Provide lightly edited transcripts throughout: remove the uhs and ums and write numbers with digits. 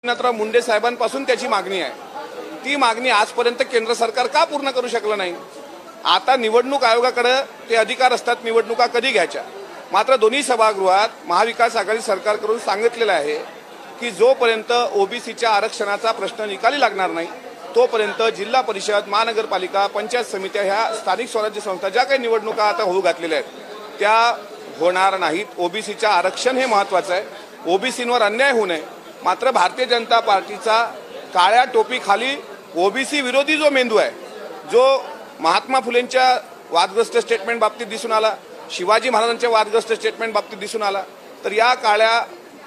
एकनाथराव मुंडे साहेबांपासून त्याची मागणी आहे। ती मागणी आजपर्यंत केंद्र सरकार का पूर्ण करू शकलं नाही? आता निवडणूक आयोगाकडे ते अधिकार असतात निवडणुका कधी घ्यायच्या। मात्र दोन्ही सभागृहात महाविकास आघाडी सरकारकडून सांगितलेलं आहे की जोपर्यंत ओबीसीच्या आरक्षणाचा प्रश्न निकाली लागणार नाही तोपर्यंत जिल्हा परिषद, महानगरपालिका, पंचायत समित्या ह्या स्थानिक स्वराज्य संस्था ज्या काही निवडणुका आता होऊ घातलेल्या आहेत त्या होणार नाहीत। ओबीसीचं आरक्षण हे महत्त्वाचं आहे, ओबीसींवर अन्याय होऊ नये। मात्र भारतीय जनता पार्टीचा काळ्या टोपीखाली ओबीसी विरोधी जो मेंदू आहे, जो महात्मा फुलेंच्या वादग्रस्त स्टेटमेंट बाबतीत दिसून आला, शिवाजी महाराजांच्या वादग्रस्त स्टेटमेंट बाबतीत दिसून आला, तर या काळ्या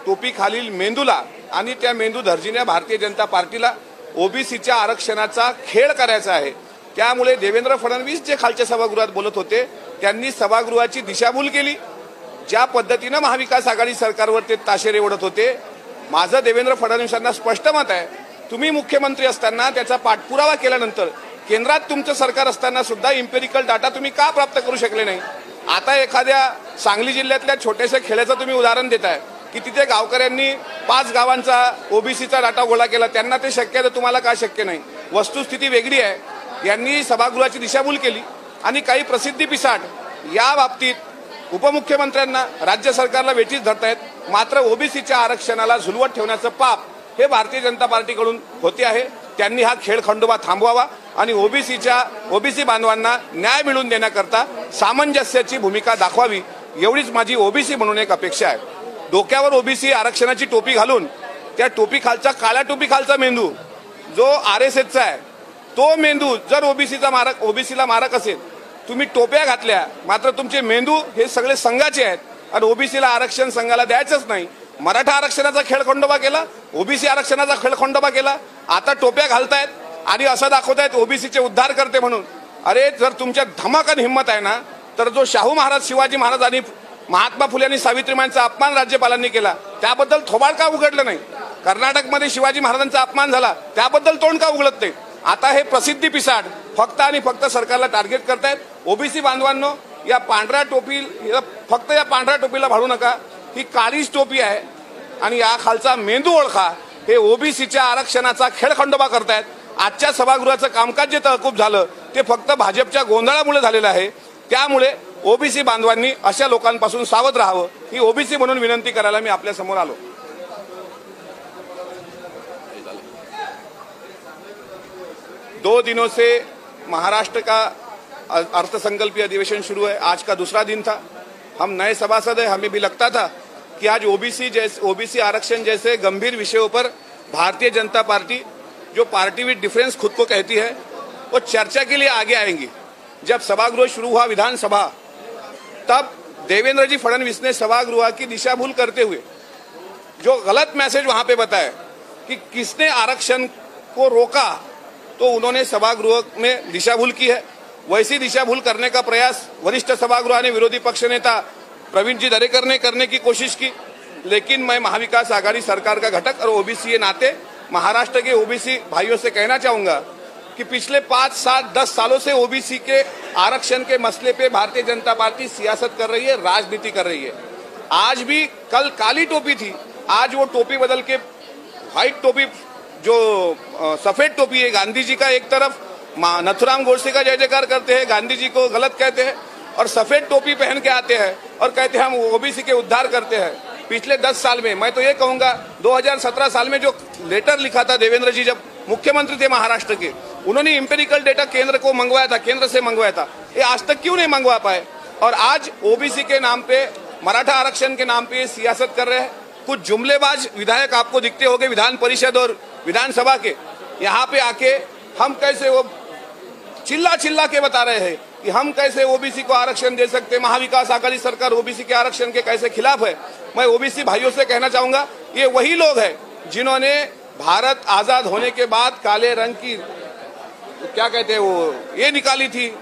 टोपीखालील मेंदूला आणि त्या मेंदू धर्जिन्या भारतीय जनता पार्टीला ओबीसीच्या आरक्षणाचा खेळ करायचा आहे। त्यामुळे देवेंद्र फडणवीस जे खालच्या सभागृहात बोलत होते त्यांनी सभागृहाची दिशाभूल केली। ज्या पद्धतीने महाविकास आघाडी सरकारवर ते ताशेरे ओढत होते, माझं देवेंद्र फडणवीसांना स्पष्ट मत आहे, तुम्ही मुख्यमंत्री असताना त्याचा पाठपुरावा केल्यानंतर केंद्रात तुमचं सरकार असताना सुद्धा इम्पेरिकल डाटा तुम्ही का प्राप्त करू शकले नाही? आता एखाद्या सांगली जिल्ह्यातल्या छोट्याशा खेड्याचं तुम्ही उदाहरण देताय की तिथे गावकऱ्यांनी 5 गावांचा ओबीसीचा डाटा गोळा केला, त्यांना ते शक्य आहे, तुम्हाला का शक्य नाही? वस्तुस्थिती वेगळी आहे। यांनी सभागृहाची दिशाभूल केली आणि काही प्रसिद्धी पिसाट या बाबतीत उपमुख्यमंत्र्यांना, राज्य सरकारला वेठीस धरतायत। मात्र ओबीसीच्या आरक्षणाला झुलवत ठेवण्याचं पाप हे भारतीय जनता पार्टीकडून होते आहे। त्यांनी हा खेळ खंडोबा थांबवावा आणि ओबीसी बांधवांना न्याय मिळवून देण्याकरता सामंजस्याची भूमिका दाखवावी, एवढीच माझी ओबीसी म्हणून एक अपेक्षा आहे। डोक्यावर ओबीसी आरक्षणाची टोपी घालून त्या टोपीखालचा काळ्या टोपीखालचा मेंदू जो आरएसएसचा आहे, तो मेंदू जर ओबीसीला मारक असेल, तुम्ही टोप्या घातल्या मात्र तुमचे मेंदू हे सगळे संघाचे आहेत आणि ओबीसीला आरक्षण संघाला द्यायचंच नाही। मराठा आरक्षणाचा खेळ खंडोबा केला, ओबीसी आरक्षणाचा खेळ खंडोबा केला, आता टोप्या घालतायत आणि असं दाखवतायत ओबीसीचे उद्धार करते म्हणून। अरे जर तुमच्या धमाकान हिंमत आहे ना, तर जो शाहू महाराज, शिवाजी महाराज आणि महात्मा फुले आणि सावित्रीबाईंचा अपमान राज्यपालांनी केला त्याबद्दल थोबाड का उघडलं नाही? कर्नाटकमध्ये शिवाजी महाराजांचा अपमान झाला त्याबद्दल तोंड का उघडत नाही? आता हे प्रसिद्धी पिसाड फक्त आणि फक्त सरकारला टार्गेट करतायत। ओबीसी बांधवांनो, या पांढऱ्या टोपी फक्त या पांढऱ्या टोपीला भाडू नका, ही काळीच टोपी आहे आणि या खालचा मेंदू ओळखा। हे ओबीसीच्या आरक्षणाचा खेळ खंडोबा करतायत। आजच्या सभागृहाचं कामकाज जे तहकूब झालं ते फक्त भाजपच्या गोंधळामुळे झालेलं आहे। त्यामुळे ओबीसी बांधवांनी अशा लोकांपासून सावध राहावं ही ओबीसी म्हणून विनंती करायला मी आपल्या समोर आलो। 2 दिनों से महाराष्ट्र का अर्थसंकल्पीय अधिवेशन शुरू है। आज का दूसरा दिन था। हम नए सभासद हैं, हमें भी लगता था कि आज ओबीसी आरक्षण जैसे गंभीर विषयों पर भारतीय जनता पार्टी, जो पार्टी विद डिफरेंस खुद को कहती है, वो चर्चा के लिए आगे आएंगी। जब सभागृह शुरू हुआ विधानसभा, तब देवेंद्र जी फडणवीस ने सभागृह की दिशाभूल करते हुए जो गलत मैसेज वहां पे बताया कि किसने आरक्षण को रोका, तो उन्होंने सभागृह में दिशाभूल की है। वैसी दिशाभूल करने का प्रयास वरिष्ठ सभागृह ने विरोधी पक्ष नेता प्रवीण जी दरेकर ने करने की कोशिश की, लेकिन मैं महाविकास आघाड़ी सरकार का घटक और ओबीसी के नाते महाराष्ट्र के ओबीसी भाइयों से कहना चाहूंगा कि पिछले 5, 7, 10 सालों से ओबीसी के आरक्षण के मसले पे भारतीय जनता पार्टी सियासत कर रही है, राजनीति कर रही है। आज भी, कल काली टोपी थी, आज वो टोपी बदल के व्हाइट टोपी, जो सफेद टोपी है, गांधी जी का एक तरफ नथुराम गोडसे का जय जयकार करते हैं, गांधी जी को गलत कहते हैं, और सफेद टोपी पहन के आते हैं और कहते हैं हम ओबीसी के उद्धार करते हैं। पिछले 10 साल में, मैं तो ये कहूंगा 2017 साल में जो लेटर लिखा था देवेंद्र जी जब मुख्यमंत्री थे महाराष्ट्र के, उन्होंने इंपेरिकल डेटा केंद्र को मंगवाया था, केंद्र से मंगवाया था, ये आज तक क्यों नहीं मंगवा पाए? और आज ओबीसी के नाम पे, मराठा आरक्षण के नाम पे सियासत कर रहे हैं। कुछ जुमलेबाज विधायक आपको दिखते होंगे विधान परिषद और विधानसभा के, यहाँ पे आके हम कैसे वो चिल्ला चिल्ला के बता रहे हैं कि हम कैसे ओबीसी को आरक्षण दे सकते, महाविकास आघाड़ी सरकार ओबीसी के आरक्षण के कैसे खिलाफ है। मैं ओबीसी भाइयों से कहना चाहूंगा, ये वही लोग हैं जिन्होंने भारत आजाद होने के बाद काले रंग की क्या कहते हैं वो ये निकाली थी,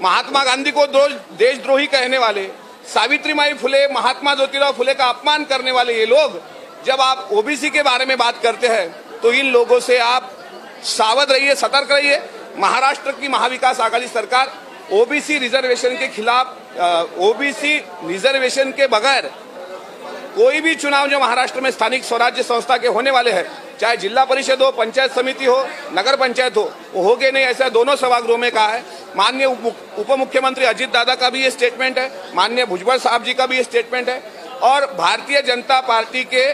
महात्मा गांधी को देशद्रोही कहने वाले, सावित्रीबाई फुले, महात्मा ज्योतिराव फुले का अपमान करने वाले ये लोग, जब आप ओबीसी के बारे में बात करते हैं तो इन लोगों से आप सावध रहिए, सतर्क रहिए। महाराष्ट्र की महाविकास आघाड़ी सरकार ओबीसी रिजर्वेशन के खिलाफ, ओबीसी रिजर्वेशन के बगैर कोई भी चुनाव जो महाराष्ट्र में स्थानिक स्वराज्य संस्था के होने वाले हैं, चाहे जिला परिषद हो, पंचायत समिति हो, नगर पंचायत हो, वो होगे नहीं, ऐसा दोनों सभागृहों में कहा है। माननीय उप मुख्यमंत्री अजित दादा का भी ये स्टेटमेंट है, माननीय भुजबल साहब जी का भी ये स्टेटमेंट है, और भारतीय जनता पार्टी के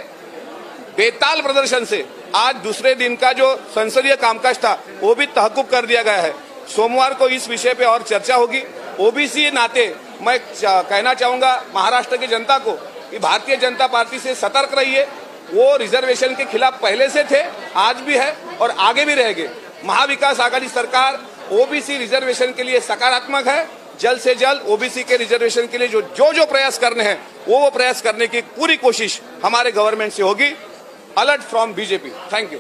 बेताल प्रदर्शन से आज दूसरे दिन का जो संसदीय कामकाज था वो भी तहकूब कर दिया गया है। सोमवार को इस विषय पे और चर्चा होगी। ओबीसी नाते मैं कहना चाहूंगा महाराष्ट्र की जनता को कि भारतीय जनता पार्टी से सतर्क रहिए। वो रिजर्वेशन के खिलाफ पहले से थे, आज भी है और आगे भी रहेंगे। महाविकास आघाड़ी सरकार ओबीसी रिजर्वेशन के लिए सकारात्मक है। जल्द से जल्द ओबीसी के रिजर्वेशन के लिए जो प्रयास करने हैं वो प्रयास करने की पूरी कोशिश हमारे गवर्नमेंट से होगी। Alert from BJP. Thank you.